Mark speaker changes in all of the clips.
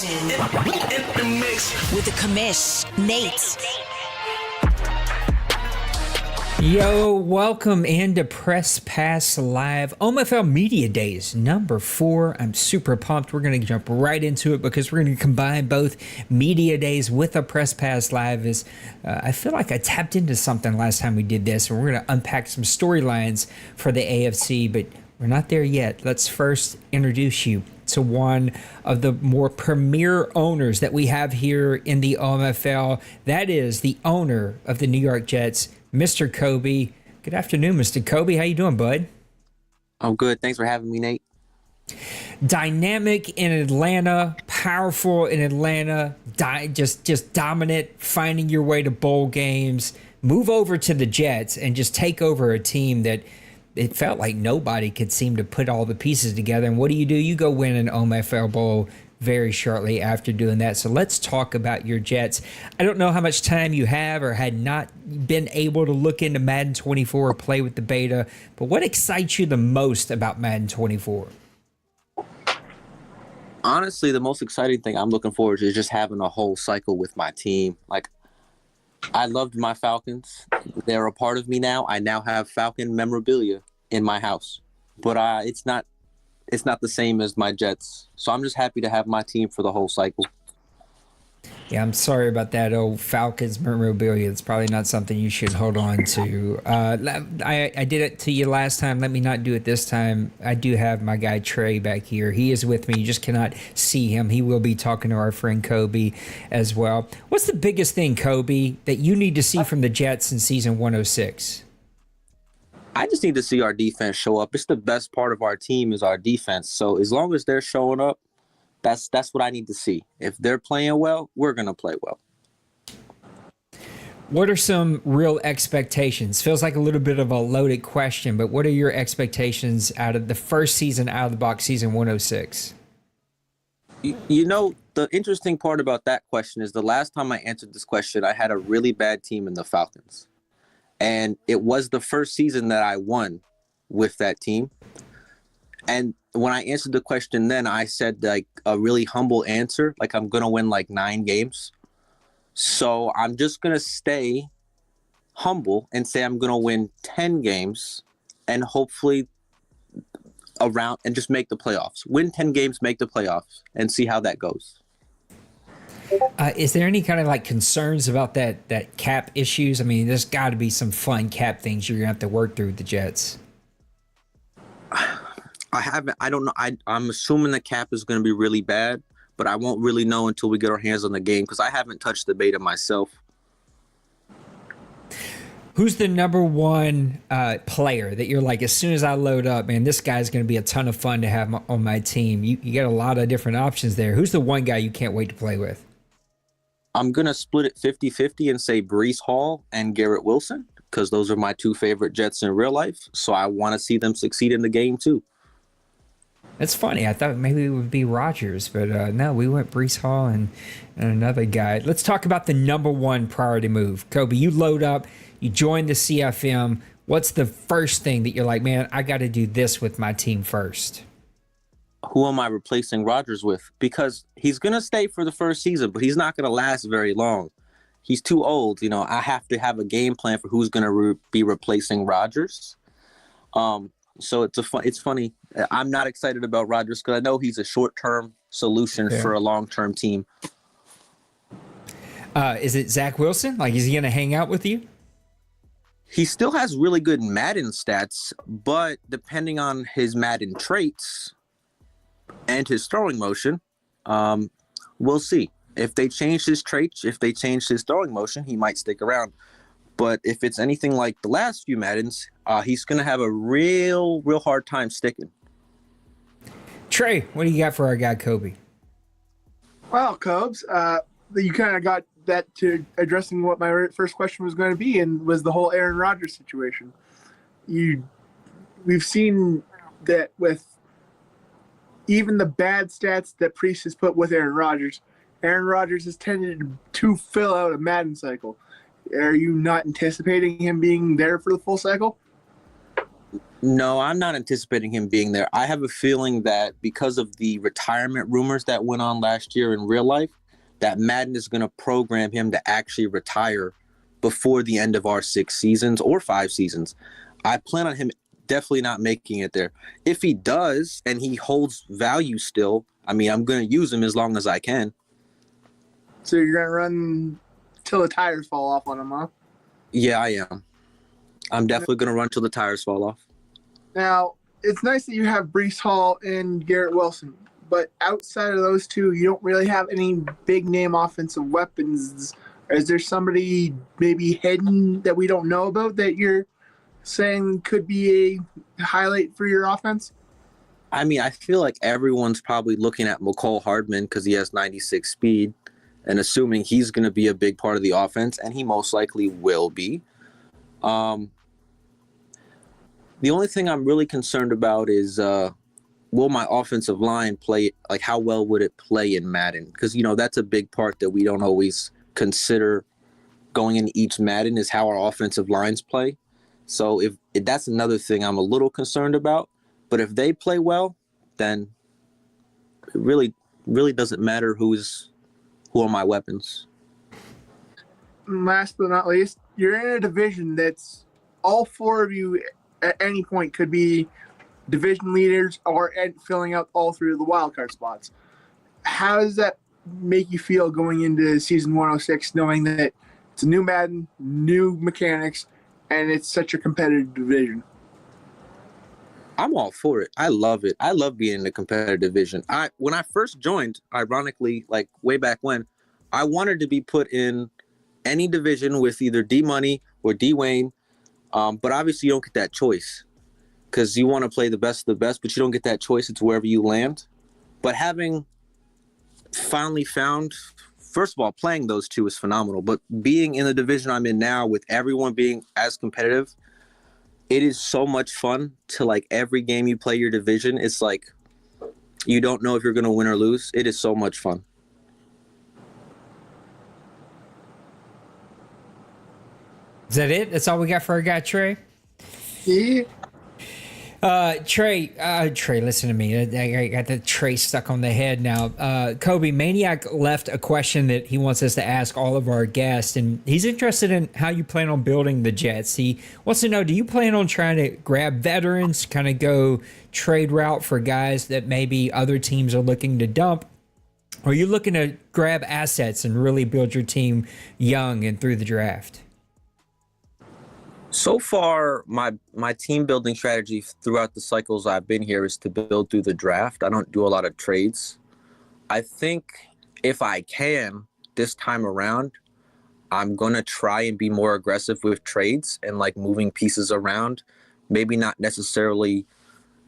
Speaker 1: In the mix
Speaker 2: with the commish, Nate.
Speaker 3: Yo, welcome into Press Pass Live, OMFL Media Days, number 4. I'm super pumped. We're going to jump right into it because we're going to combine both Media Days with a Press Pass Live. I feel like I tapped into something last time we did this, and we're going to unpack some storylines for the AFC, but we're not there yet. Let's first introduce you to one of the more premier owners that we have here in the OMFL. That is the owner of the New York Jets, Mr. Kobe. Good afternoon, Mr. Kobe. How you doing, bud?
Speaker 4: I'm good. Thanks for having me, Nate.
Speaker 3: Dynamic in Atlanta, powerful in Atlanta, just dominant, finding your way to bowl games. Move over to the Jets and just take over a team that it felt like nobody could seem to put all the pieces together. And what do? You go win an OMFL Bowl very shortly after doing that. So let's talk about your Jets. I don't know how much time you have or had not been able to look into Madden 24 or play with the beta, but what excites you the most about Madden 24?
Speaker 4: Honestly, the most exciting thing I'm looking forward to is just having a whole cycle with my team. Like, I loved my Falcons. They're a part of me now. I now have Falcon memorabilia in my house, but it's not the same as my Jets. So I'm just happy to have my team for the whole cycle.
Speaker 3: Yeah, I'm sorry about that old Falcons memorabilia. It's probably not something you should hold on to. I did it to you last time. Let me not do it this time. I do have my guy Trey back here. He is with me. You just cannot see him. He will be talking to our friend Kobe as well. What's the biggest thing, Kobe, that you need to see from the Jets in season 106?
Speaker 4: I just need to see our defense show up. It's the best part of our team is our defense. So as long as they're showing up, that's what I need to see. If they're playing well, we're going to play well.
Speaker 3: What are some real expectations? Feels like a little bit of a loaded question, but what are your expectations out of the first season out of the box, season 106?
Speaker 4: You know, the interesting part about that question is the last time I answered this question, I had a really bad team in the Falcons. And it was the first season that I won with that team. And when I answered the question then, I said like a really humble answer, like I'm going to win like 9 games. So I'm just going to stay humble and say I'm going to win 10 games and hopefully around and just make the playoffs. Win 10 games, make the playoffs, and see how that goes.
Speaker 3: Is there any kind of like concerns about that cap issues? I mean, there's got to be some fun cap things you're going to have to work through with the Jets.
Speaker 4: I don't know. I'm assuming the cap is going to be really bad, but I won't really know until we get our hands on the game because I haven't touched the beta myself.
Speaker 3: Who's the number one player that you're like, as soon as I load up, man, this guy's going to be a ton of fun to have on my team? You got a lot of different options there. Who's the one guy you can't wait to play with?
Speaker 4: I'm going to split it 50-50 and say Breece Hall and Garrett Wilson because those are my 2 favorite Jets in real life. So I want to see them succeed in the game too.
Speaker 3: That's funny. I thought maybe it would be Rodgers, but no, we went Breece Hall and another guy. Let's talk about the number one priority move. Kobe, you load up, you join the CFM. What's the first thing that you're like, man, I got to do this with my team first?
Speaker 4: Who am I replacing Rodgers with? Because he's going to stay for the first season, but he's not going to last very long. He's too old. You know, I have to have a game plan for who's going to be replacing Rodgers. So it's funny. I'm not excited about Rodgers because I know he's a short-term solution for a long-term team.
Speaker 3: Is it Zach Wilson? Like, is he going to hang out with you?
Speaker 4: He still has really good Madden stats, but depending on his Madden traits and his throwing motion, we'll see. If they change his traits, if they change his throwing motion, he might stick around. But if it's anything like the last few Maddens, he's going to have a real hard time sticking.
Speaker 3: Trey, what do you got for our guy, Kobe?
Speaker 5: Well, Cobes, you kind of got that to addressing what my first question was going to be, and was the whole Aaron Rodgers situation. We've seen that with even the bad stats that Priest has put with Aaron Rodgers has tended to fill out a Madden cycle. Are you not anticipating him being there for the full cycle?
Speaker 4: No, I'm not anticipating him being there. I have a feeling that because of the retirement rumors that went on last year in real life, that Madden is going to program him to actually retire before the end of our 6 seasons or 5 seasons. I plan on him definitely not making it there. If he does and he holds value still, I mean, I'm going to use him as long as I can.
Speaker 5: So you're going to run till the tires fall off on him, huh?
Speaker 4: Yeah, I am. I'm definitely going to run till the tires fall off.
Speaker 5: Now, it's nice that you have Breece Hall and Garrett Wilson, but outside of those two, you don't really have any big-name offensive weapons. Is there somebody maybe hidden that we don't know about that you're saying could be a highlight for your offense?
Speaker 4: I mean, I feel like everyone's probably looking at McCole Hardman because he has 96 speed and assuming he's going to be a big part of the offense, and he most likely will be. The only thing I'm really concerned about is will my offensive line play, like how well would it play in Madden? Because, that's a big part that we don't always consider going into each Madden is how our offensive lines play. So if that's another thing I'm a little concerned about. But if they play well, then it really doesn't matter who are my weapons.
Speaker 5: Last but not least, you're in a division that's all four of you at any point could be division leaders or filling out all three of the wildcard spots. How does that make you feel going into season 106, knowing that it's a new Madden, new mechanics, and it's such a competitive division?
Speaker 4: I'm all for it. I love it. I love being in a competitive division. When I first joined, ironically, like way back when, I wanted to be put in any division with either D Money or D Wayne. But obviously you don't get that choice because you want to play the best of the best, but you don't get that choice. It's wherever you land. But having finally found, first of all, playing those two is phenomenal. But being in the division I'm in now with everyone being as competitive, it is so much fun to like every game you play your division. It's like you don't know if you're going to win or lose. It is so much fun.
Speaker 3: Is that it? That's all we got for our guy, Trey?
Speaker 5: Yeah.
Speaker 3: Trey, listen to me. I got the Trey stuck on the head now. Kobe Maniac left a question that he wants us to ask all of our guests, and he's interested in how you plan on building the Jets. He wants to know, do you plan on trying to grab veterans, kind of go trade route for guys that maybe other teams are looking to dump? Or are you looking to grab assets and really build your team young and through the draft?
Speaker 4: So far, my team building strategy throughout the cycles I've been here is to build through the draft. I don't do a lot of trades. I think if I can this time around, I'm going to try and be more aggressive with trades and like moving pieces around, maybe not necessarily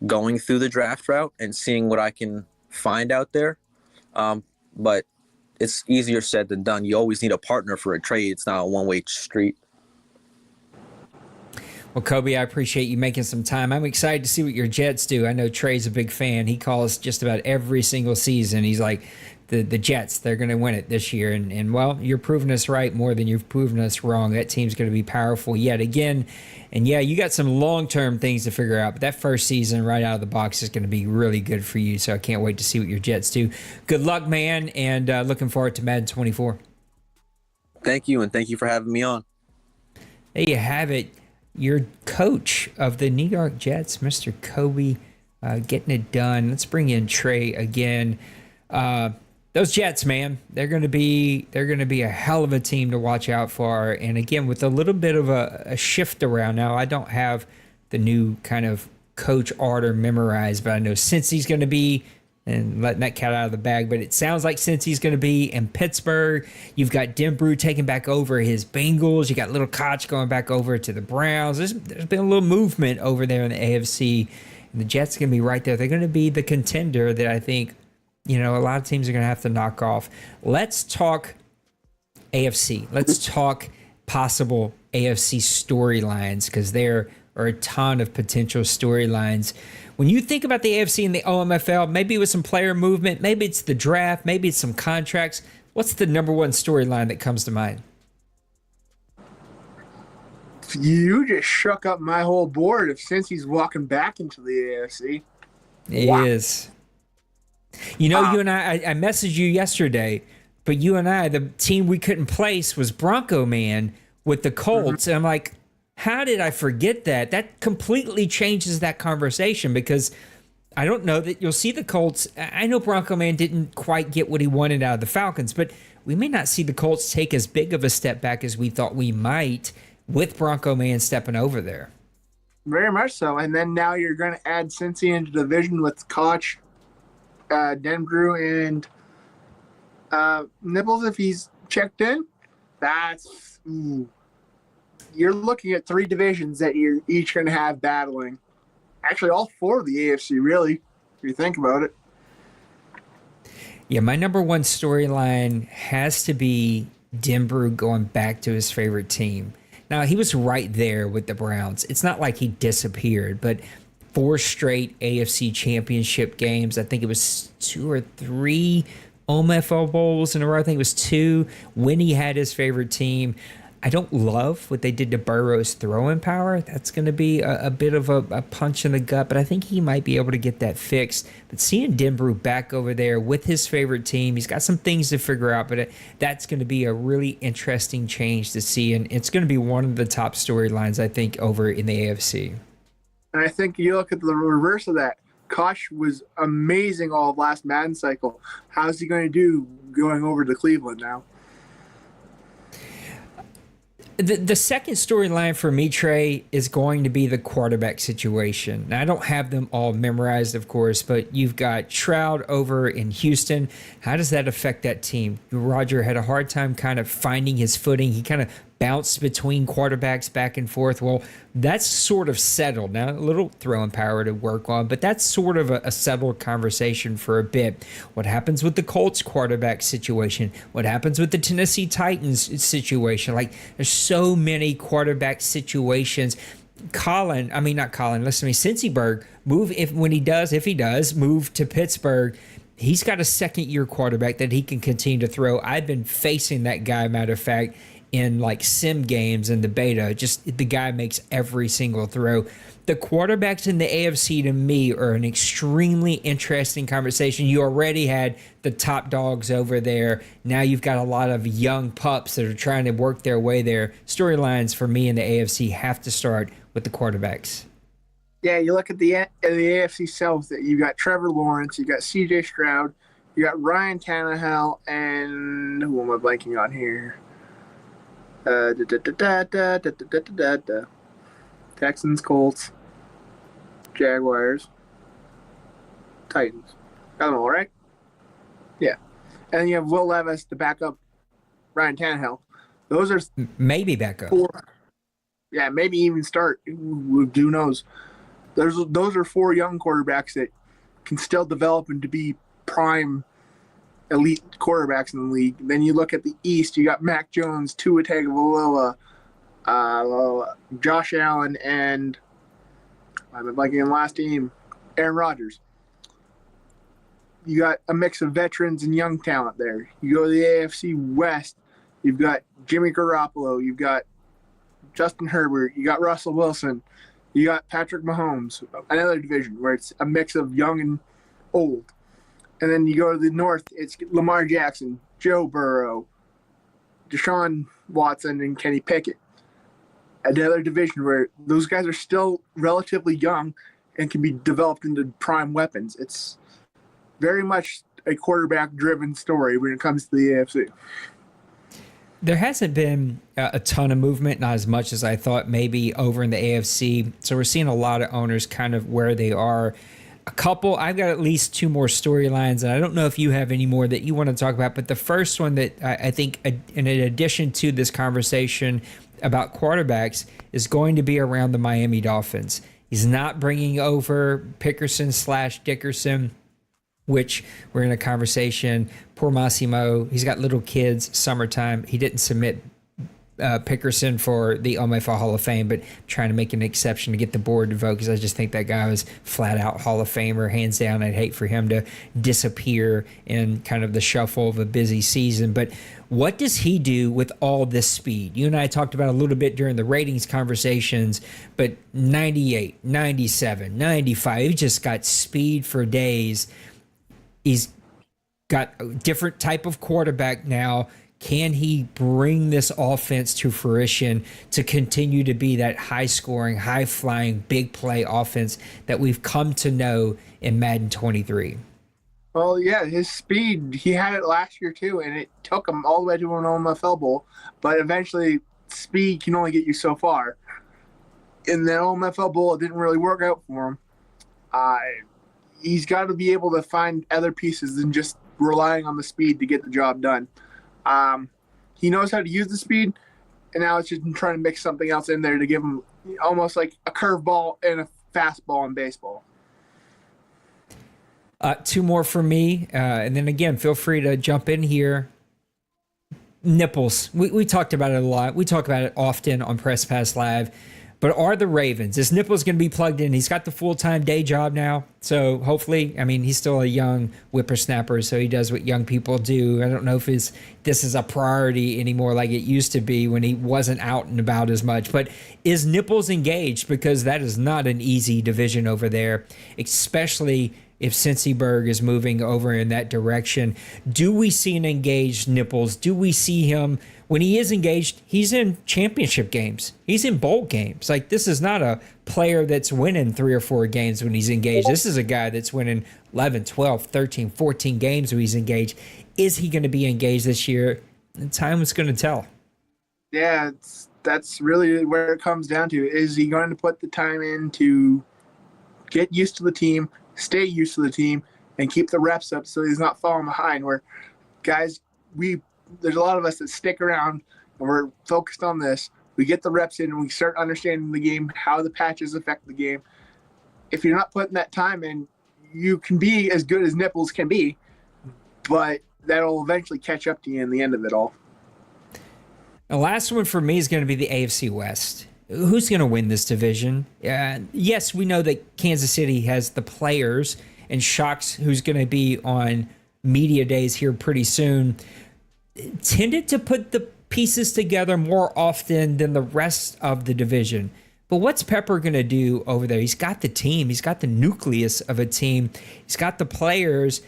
Speaker 4: going through the draft route and seeing what I can find out there. But it's easier said than done. You always need a partner for a trade. It's not a one-way street.
Speaker 3: Well, Kobe, I appreciate you making some time. I'm excited to see what your Jets do. I know Trey's a big fan. He calls just about every single season. He's like, the Jets, they're going to win it this year. And, well, you're proving us right more than you've proven us wrong. That team's going to be powerful yet again. And, yeah, you got some long-term things to figure out. But that first season right out of the box is going to be really good for you. So I can't wait to see what your Jets do. Good luck, man, and looking forward to Madden 24.
Speaker 4: Thank you, and thank you for having me on.
Speaker 3: There you have it. Your coach of the New York Jets, Mr. Kobe, getting it done. Let's bring in Trey again. Those Jets, man, they're going to be a hell of a team to watch out for. And again, with a little bit of a shift around now, I don't have the new kind of coach order memorized, but I know Cincy's going to be, and letting that cat out of the bag, but it sounds like Cincy's going to be in Pittsburgh. You've got Denbrew taking back over his Bengals. You got Little Koch going back over to the Browns. There's been a little movement over there in the AFC, and the Jets are going to be right there. They're going to be the contender that I think, a lot of teams are going to have to knock off. Let's talk AFC. Let's talk possible AFC storylines, because there are a ton of potential storylines. When you think about the AFC and the OMFL, maybe it was some player movement, maybe it's the draft, maybe it's some contracts. What's the number one storyline that comes to mind?
Speaker 5: You just shook up my whole board of since he's walking back into the AFC.
Speaker 3: It
Speaker 5: Wow.
Speaker 3: is. You know, you and I messaged you yesterday, but you and I, the team we couldn't place was Bronco Man with the Colts. And I'm like, how did I forget that? That completely changes that conversation because I don't know that you'll see the Colts. I know Bronco Man didn't quite get what he wanted out of the Falcons, but we may not see the Colts take as big of a step back as we thought we might with Bronco Man stepping over there.
Speaker 5: Very much so. And then now you're going to add Cincy into the division with Koch, Denbrew, and Nibbles if he's checked in. That's you're looking at 3 divisions that you're each going to have battling. Actually, all 4 of the AFC, really, if you think about it.
Speaker 3: Yeah, my number one storyline has to be Denbrew going back to his favorite team. Now, he was right there with the Browns. It's not like he disappeared, but 4 straight AFC championship games. I think it was 2 or 3 OMFL Bowls in a row. I think it was 2 when he had his favorite team. I don't love what they did to Burrow's throwing power. That's going to be a bit of a punch in the gut, but I think he might be able to get that fixed. But seeing Denbrew back over there with his favorite team, he's got some things to figure out, but that's going to be a really interesting change to see, and it's going to be one of the top storylines, I think, over in the AFC.
Speaker 5: And I think you look at the reverse of that. Koch was amazing all of last Madden cycle. How's he going to do going over to Cleveland now?
Speaker 3: The second storyline for me, Trey, is going to be the quarterback situation. Now, I don't have them all memorized, of course, but you've got Stroud over in Houston. How does that affect that team? Roger had a hard time kind of finding his footing. He kind of bounced between quarterbacks back and forth. Well, that's sort of settled. Now, a little throwing power to work on, but that's sort of a settled conversation for a bit. What happens with the Colts quarterback situation? What happens with the Tennessee Titans situation? Like, there's so many quarterback situations. Cincy Berg, if he does, move to Pittsburgh. He's got a second-year quarterback that he can continue to throw. I've been facing that guy, matter of fact, in like sim games and the beta. Just the guy makes every single throw. The quarterbacks in the AFC to me are an extremely interesting conversation. You already had the top dogs over there. Now you've got a lot of young pups that are trying to work their way there. Storylines for me in the AFC have to start with the quarterbacks.
Speaker 5: Yeah, you look at the AFC South. You got Trevor Lawrence, you got C.J. Stroud, you got Ryan Tannehill, and who am I blanking on here? Texans, Colts, Jaguars, Titans. Got them all right? Yeah. And then you have Will Levis to back up Ryan Tannehill. Those are
Speaker 3: maybe back up.
Speaker 5: 4. Yeah, maybe even start. Who knows? Those are 4 young quarterbacks that can still develop into be prime elite quarterbacks in the league. Then you look at the East, you got Mac Jones, Tua Tagovailoa, Josh Allen, and I'm blanking on the last team, Aaron Rodgers. You got a mix of veterans and young talent there. You go to the AFC West, you've got Jimmy Garoppolo, you've got Justin Herbert, you got Russell Wilson, you got Patrick Mahomes, another division where it's a mix of young and old. And then you go to the North, it's Lamar Jackson, Joe Burrow, Deshaun Watson, and Kenny Pickett. Another division where those guys are still relatively young and can be developed into prime weapons. It's very much a quarterback-driven story when it comes to the AFC.
Speaker 3: There hasn't been a ton of movement, not as much as I thought maybe over in the AFC. So we're seeing a lot of owners kind of where they are. I've got at least 2 more storylines, and I don't know if you have any more that you want to talk about, but the first one that I think, in addition to this conversation about quarterbacks, is going to be around the Miami Dolphins. He's not bringing over Pickerson/Dickerson, which we're in a conversation. Poor Massimo, he's got little kids, summertime. He didn't submit Pickerson for the OMFL Hall of Fame, but trying to make an exception to get the board to vote because I just think that guy was flat out Hall of Famer, hands down. I'd hate for him to disappear in kind of the shuffle of a busy season. But what does he do with all this speed? You and I talked about a little bit during the ratings conversations, but 98, 97, 95, he just got speed for days. He's got a different type of quarterback now. Can he bring this offense to fruition to continue to be that high-scoring, high-flying, big-play offense that we've come to know in Madden 23?
Speaker 5: Well, yeah, his speed, he had it last year too, and it took him all the way to an OMFL Bowl, but eventually speed can only get you so far. In the OMFL Bowl, it didn't really work out for him. He's got to be able to find other pieces than just relying on the speed to get the job done. He knows how to use the speed, and now it's just trying to mix something else in there to give him almost like a curveball and a fastball in baseball.
Speaker 3: Two more for me, and then again, feel free to jump in here. Nipples. We talked about it a lot. We talk about it often on Press Pass Live. But are the Ravens, is Nipples going to be plugged in? He's got the full-time day job now. So hopefully, I mean, he's still a young whippersnapper, so he does what young people do. I don't know if this is a priority anymore like it used to be when he wasn't out and about as much. But is Nipples engaged? Because that is not an easy division over there, especially if Cincyberg is moving over in that direction. Do we see an engaged Nipples? Do we see him? When he is engaged, he's in championship games. He's in bowl games. Like, this is not a player that's winning 3 or 4 games when he's engaged. This is a guy that's winning 11, 12, 13, 14 games when he's engaged. Is he going to be engaged this year? And time is going to tell.
Speaker 5: Yeah, that's really where it comes down to. Is he going to put the time in to get used to the team, stay used to the team, and keep the reps up so he's not falling behind? Where, guys, there's a lot of us that stick around and we're focused on this. We get the reps in and we start understanding the game, how the patches affect the game. If you're not putting that time in, you can be as good as Nipples can be, but that'll eventually catch up to you in the end of it all.
Speaker 3: The last one for me is going to be the AFC West. Who's going to win this division? Yes, we know that Kansas City has the players, and Shocks, who's going to be on Media Days here pretty soon, tended to put the pieces together more often than the rest of the division. But what's Pepper going to do over there? He's got the team. He's got the nucleus of a team. He's got the players.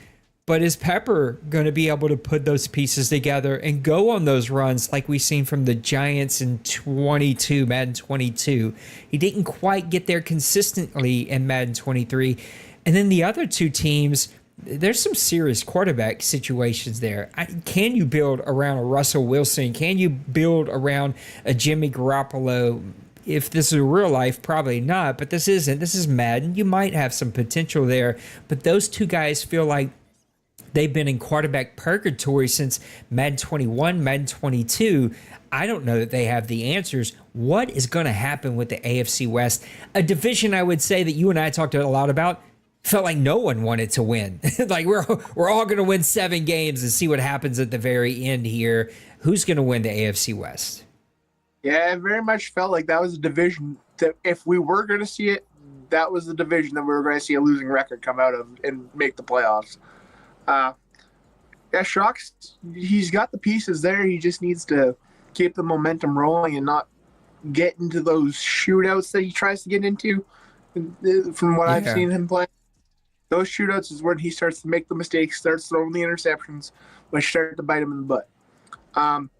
Speaker 3: But is Pepper going to be able to put those pieces together and go on those runs like we've seen from the Giants in Madden 22? He didn't quite get there consistently in Madden 23. And then the other two teams, there's some serious quarterback situations there. Can you build around a Russell Wilson? Can you build around a Jimmy Garoppolo? If this is real life, probably not, but this isn't. This is Madden. You might have some potential there, but those two guys feel like they've been in quarterback purgatory since Madden 21, Madden 22. I don't know that they have the answers. What is going to happen with the AFC West? A division I would say that you and I talked a lot about. Felt like no one wanted to win. Like we're all going to win 7 games and see what happens at the very end here. Who's going to win the AFC West?
Speaker 5: Yeah, it very much felt like that was a division that if we were going to see it, that was the division that we were going to see a losing record come out of and make the playoffs. Yeah, Shocks, he's got the pieces there. He just needs to keep the momentum rolling and not get into those shootouts that he tries to get into. From what I've seen him play, those shootouts is when he starts to make the mistakes, starts throwing the interceptions, which start to bite him in the butt.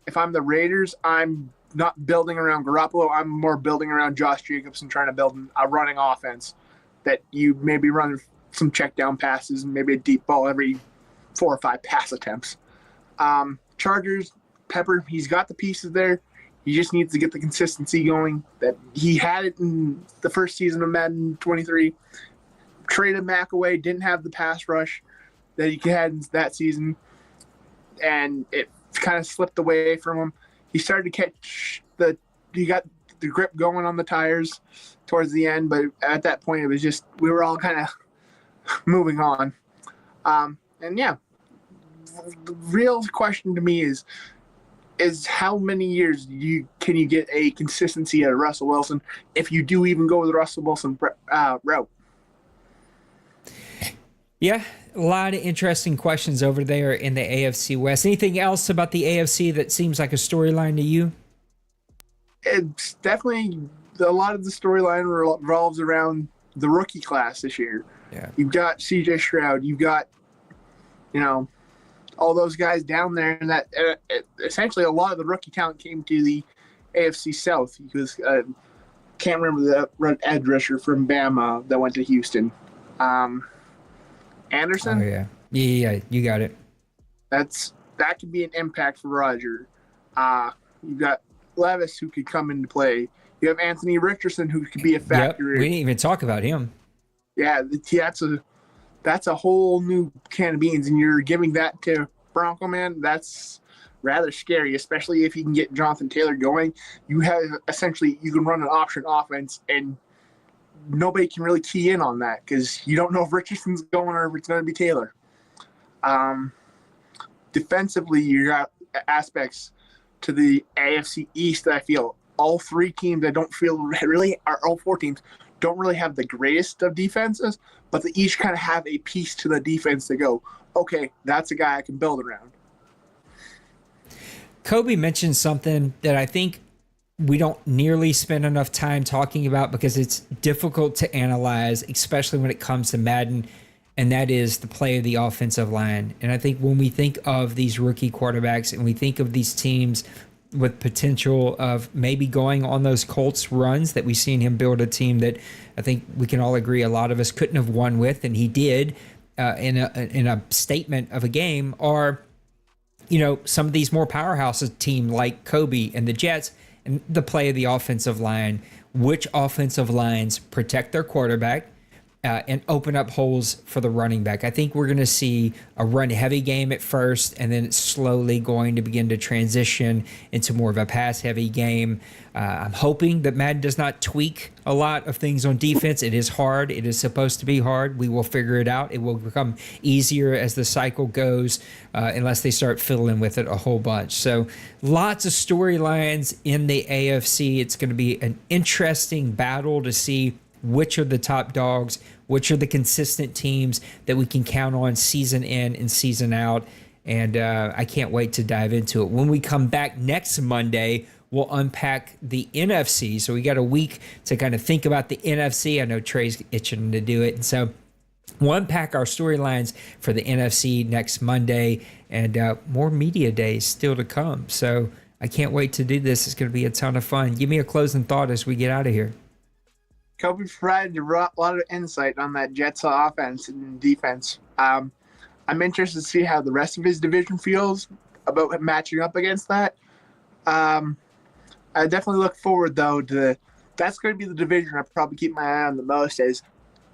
Speaker 5: If I'm the Raiders, I'm not building around Garoppolo. I'm more building around Josh Jacobs and trying to build a running offense that you maybe run some check down passes and maybe a deep ball every 4 or 5 pass attempts. Chargers, Pepper, he's got the pieces there. He just needs to get the consistency going that he had it in the first season of Madden 23. Traded Mac away, didn't have the pass rush that he had in that season, and it kind of slipped away from him. He started to catch he got the grip going on the tires towards the end, but at that point it was just, we were all kind of moving on. And yeah, the real question to me is is how many years can you get a consistency out of Russell Wilson if you do even go with the Russell Wilson route?
Speaker 3: Yeah, a lot of interesting questions over there in the AFC West. Anything else about the AFC that seems like a storyline to you?
Speaker 5: It's definitely a lot of the storyline revolves around the rookie class this year.
Speaker 3: Yeah.
Speaker 5: You've got C.J. Stroud. You've got, all those guys down there, and that essentially a lot of the rookie talent came to the AFC South because can't remember the edge rusher from Bama that went to Houston. Anderson?
Speaker 3: Oh, yeah. Yeah, you got it.
Speaker 5: That could be an impact for Roger. You've got Levis who could come into play. You have Anthony Richardson who could be a factor.
Speaker 3: Yep. We didn't even talk about him.
Speaker 5: Yeah, that's a whole new can of beans, and you're giving that to Bronco Man. That's rather scary, especially if you can get Jonathan Taylor going. You can run an option offense, and nobody can really key in on that because you don't know if Richardson's going or if it's going to be Taylor. Defensively, you got aspects to the AFC East that I feel all three teams that don't feel really, or all four teams don't really have the greatest of defenses, but they each kind of have a piece to the defense to go, okay, that's a guy I can build around.
Speaker 3: Kobe mentioned something that I think we don't nearly spend enough time talking about because it's difficult to analyze, especially when it comes to Madden, and that is the play of the offensive line. And I think when we think of these rookie quarterbacks and we think of these teams with potential of maybe going on those Colts runs that we've seen him build a team that I think we can all agree a lot of us couldn't have won with, and he did in a statement of a game, are some of these more powerhouses team like Kobe and the Jets, and the play of the offensive line, which offensive lines protect their quarterback and open up holes for the running back. I think we're going to see a run-heavy game at first, and then it's slowly going to begin to transition into more of a pass-heavy game. I'm hoping that Madden does not tweak a lot of things on defense. It is hard. It is supposed to be hard. We will figure it out. It will become easier as the cycle goes, unless they start fiddling with it a whole bunch. So lots of storylines in the AFC. It's going to be an interesting battle to see which are the top dogs, which are the consistent teams that we can count on season in and season out. And I can't wait to dive into it. When we come back next Monday, we'll unpack the NFC. So we got a week to kind of think about the NFC. I know Trey's itching to do it. And so we'll unpack our storylines for the NFC next Monday, and more media days still to come. So I can't wait to do this. It's going to be a ton of fun. Give me a closing thought as we get out of here.
Speaker 5: Kobe provided a lot of insight on that Jets offense and defense. I'm interested to see how the rest of his division feels about matching up against that. I definitely look forward, though, to that's going to be the division I probably keep my eye on the most, as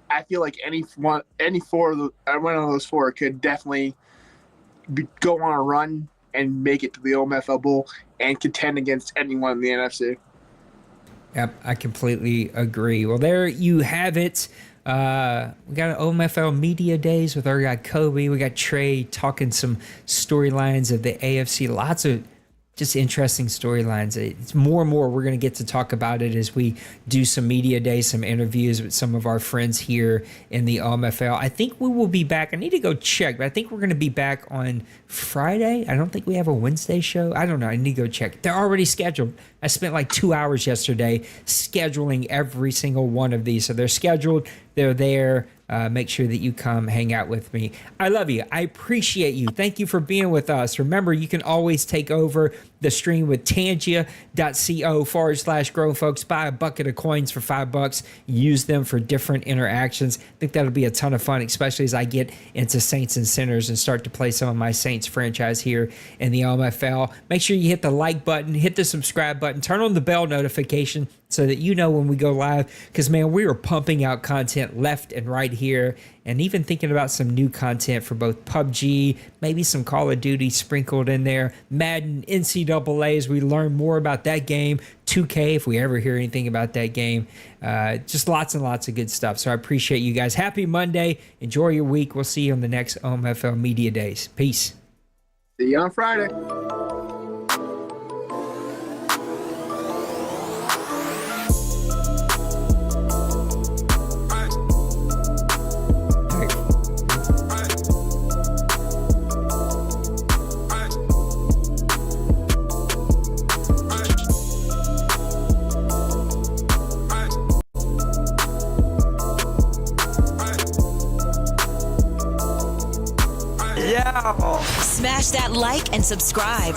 Speaker 5: I feel like one of those four could definitely go on a run and make it to the OMFL Bowl and contend against anyone in the NFC.
Speaker 3: Yep, I completely agree. Well, there you have it. We got an OMFL Media Days with our guy Kobe. We got Trey talking some storylines of the AFC. Lots of just interesting storylines. It's more and more we're going to get to talk about it as we do some media days, some interviews with some of our friends here in the OMFL. I think we will be back. I need to go check, but I think we're going to be back on Friday. I don't think we have a Wednesday show. I don't know. I need to go check. They're already scheduled. I spent like 2 hours yesterday scheduling every single one of these. So they're scheduled. They're there. Make sure that you come hang out with me. I love you. I appreciate you. Thank you for being with us. Remember, you can always take over the stream with Tangia.co/Grown Folks. Buy a bucket of coins for $5. Use them for different interactions. I think that'll be a ton of fun, especially as I get into Saints and Sinners and start to play some of my Saints franchise here in the OMFL. Make sure you hit the like button, hit the subscribe button, turn on the bell notification so that you know when we go live, because, man, we are pumping out content left and right here, and even thinking about some new content for both PUBG, maybe some Call of Duty sprinkled in there, Madden, NCAA, as we learn more about that game, 2K, if we ever hear anything about that game. Just lots and lots of good stuff. So I appreciate you guys. Happy Monday. Enjoy your week. We'll see you on the next OMFL Media Days. Peace.
Speaker 5: See you on Friday.
Speaker 2: Smash that like and subscribe.